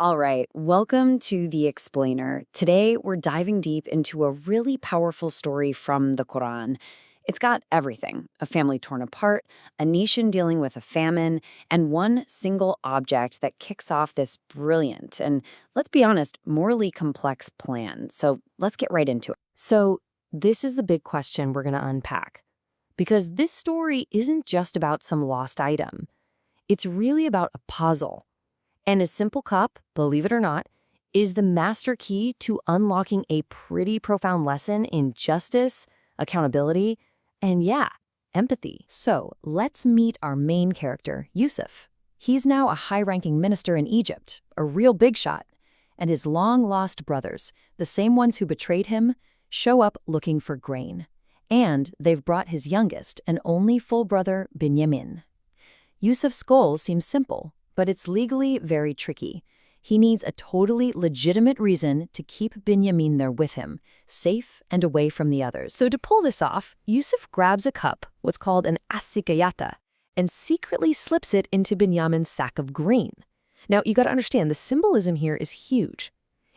All right, welcome to The Explainer. Today, we're diving deep into a really powerful story from the Quran. It's got everything: a family torn apart, a nation dealing with a famine, and one single object that kicks off this brilliant and, let's be honest, morally complex plan. So let's get right into it. This is the big question we're going to unpack. Because this story isn't just about some lost item, it's really about a puzzle. And a simple cup, believe it or not, is the master key to unlocking a pretty profound lesson in justice, accountability, and empathy. So let's meet our main character, Yusuf. He's now a high-ranking minister in Egypt, a real big shot. And his long-lost brothers, the same ones who betrayed him, show up looking for grain. And they've brought his youngest and only full brother, Binyamin. Yusuf's goal seems simple, but it's legally very tricky. He needs a totally legitimate reason to keep Binyamin there with him, safe and away from the others. So to pull this off, Yusuf grabs a cup, what's called an asikayata, and secretly slips it into Binyamin's sack of grain. Now, you got to understand, the symbolism here is huge.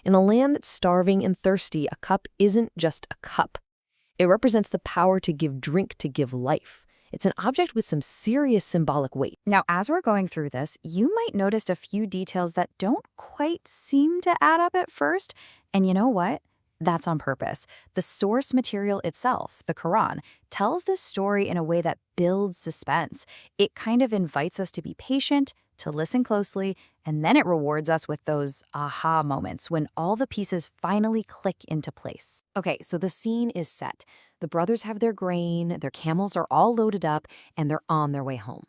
In a land that's starving and thirsty, a cup isn't just a cup. It represents the power to give drink, to give life. It's an object with some serious symbolic weight. Now, as we're going through this, you might notice a few details that don't quite seem to add up at first. And you know what? That's on purpose. The source material itself, the Quran, tells this story in a way that builds suspense. It kind of invites us to be patient, to listen closely, and then it rewards us with those aha moments when all the pieces finally click into place. Okay, so the scene is set. The brothers have their grain, their camels are all loaded up, and they're on their way home.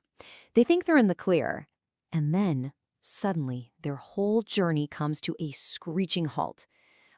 They think they're in the clear. And then, suddenly, their whole journey comes to a screeching halt.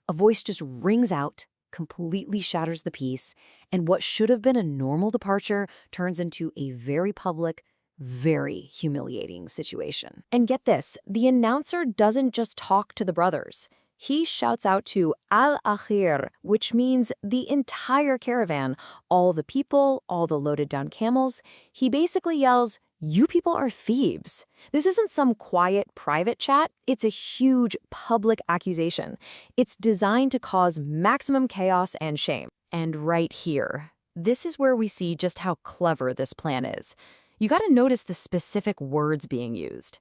A voice just rings out, completely shatters the peace, and what should have been a normal departure turns into a very public, very humiliating situation. And get this, the announcer doesn't just talk to the brothers. He shouts out to al-akhir, which means the entire caravan, all the people, all the loaded down camels. He basically yells, "You people are thieves." This isn't some quiet private chat. It's a huge public accusation. It's designed to cause maximum chaos and shame. And right here, this is where we see just how clever this plan is. You got to notice the specific words being used.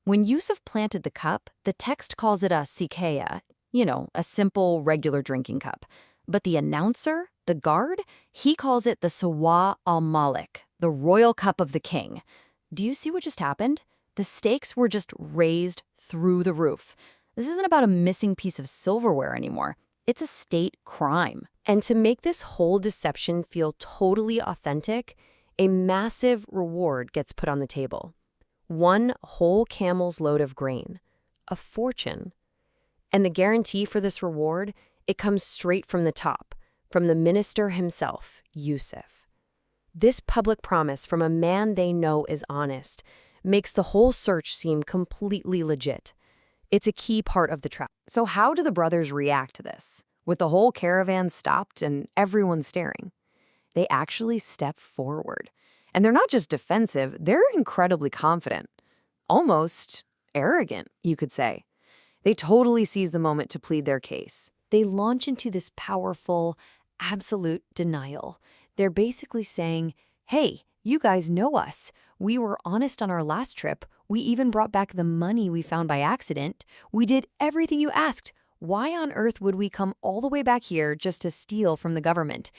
When Yusuf planted the cup, the text calls it a sikaya, a simple, regular drinking cup. But the announcer, the guard, he calls it the Sawa al-Malik, the royal cup of the king. Do you see what just happened? The stakes were just raised through the roof. This isn't about a missing piece of silverware anymore. It's a state crime. And to make this whole deception feel totally authentic, a massive reward gets put on the table. One whole camel's load of grain, a fortune. And the guarantee for this reward, it comes straight from the top, from the minister himself, Yusuf. This public promise from a man they know is honest makes the whole search seem completely legit. It's a key part of the trap. So how do the brothers react to this? With the whole caravan stopped and everyone staring, they actually step forward. And they're not just defensive, they're incredibly confident. Almost arrogant, you could say. They totally seize the moment to plead their case. They launch into this powerful, absolute denial. They're basically saying, hey, you guys know us. We were honest on our last trip. We even brought back the money we found by accident. We did everything you asked. Why on earth would we come all the way back here just to steal from the government?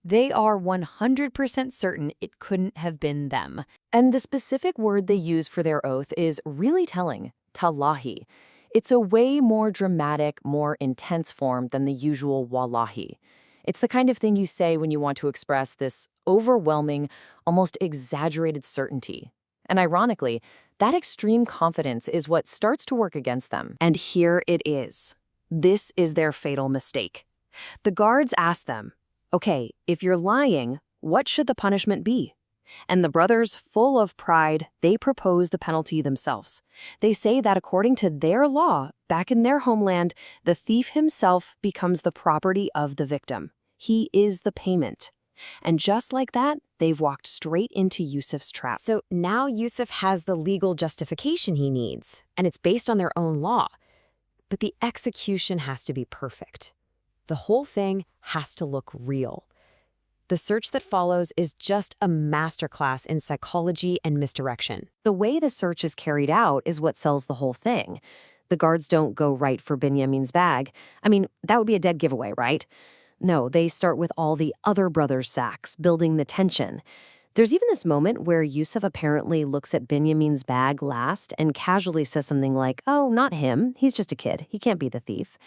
They are 100% certain it couldn't have been them. And the specific word they use for their oath is really telling, tallahi. It's a way more dramatic, more intense form than the usual wallahi. It's the kind of thing you say when you want to express this overwhelming, almost exaggerated certainty. And ironically, that extreme confidence is what starts to work against them. And here it is. This is their fatal mistake. The guards ask them, okay, if you're lying, what should the punishment be? And the brothers, full of pride, they propose the penalty themselves. They say that according to their law, back in their homeland, the thief himself becomes the property of the victim. He is the payment. And just like that, they've walked straight into Yusuf's trap. So now Yusuf has the legal justification he needs, and it's based on their own law. But the execution has to be perfect. The whole thing has to look real. The search that follows is just a masterclass in psychology and misdirection. The way the search is carried out is what sells the whole thing. The guards don't go right for Binyamin's bag. I mean, that would be a dead giveaway, right? No, they start with all the other brothers' sacks, building the tension. There's even this moment where Yusuf apparently looks at Binyamin's bag last and casually says something like, "Oh, not him. He's just a kid. He can't be the thief."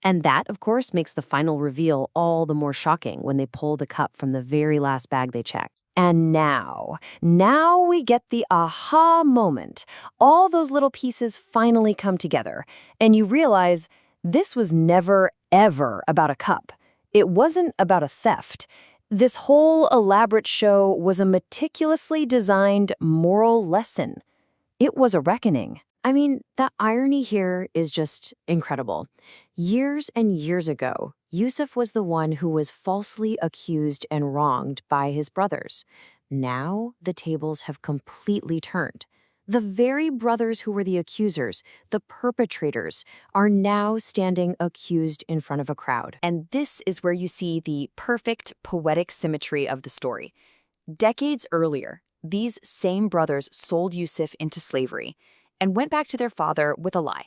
And that, of course, makes the final reveal all the more shocking when they pull the cup from the very last bag they checked. And now we get the aha moment. All those little pieces finally come together, and you realize this was never, ever about a cup. It wasn't about a theft. This whole elaborate show was a meticulously designed moral lesson. It was a reckoning. I mean, the irony here is just incredible. Years and years ago, Yusuf was the one who was falsely accused and wronged by his brothers. Now, the tables have completely turned. The very brothers who were the accusers, the perpetrators, are now standing accused in front of a crowd. And this is where you see the perfect poetic symmetry of the story. Decades earlier, these same brothers sold Yusuf into slavery and went back to their father with a lie,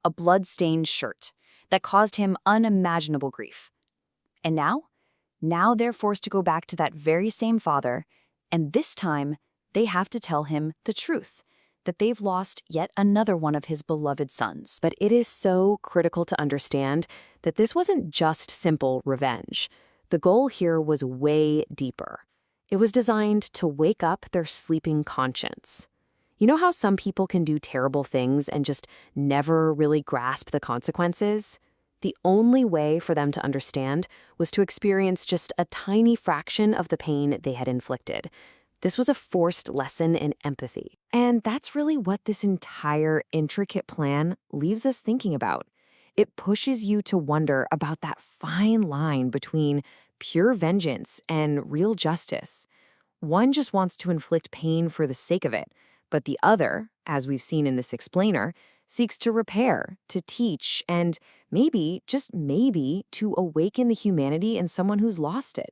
a blood-stained shirt that caused him unimaginable grief. And now they're forced to go back to that very same father, and this time they have to tell him the truth, that they've lost yet another one of his beloved sons. But it is so critical to understand that this wasn't just simple revenge. The goal here was way deeper. It was designed to wake up their sleeping conscience. You know how some people can do terrible things and just never really grasp the consequences? The only way for them to understand was to experience just a tiny fraction of the pain they had inflicted. This was a forced lesson in empathy. And that's really what this entire intricate plan leaves us thinking about. It pushes you to wonder about that fine line between pure vengeance and real justice. One just wants to inflict pain for the sake of it, but the other, as we've seen in this explainer, seeks to repair, to teach, and maybe, just maybe, to awaken the humanity in someone who's lost it.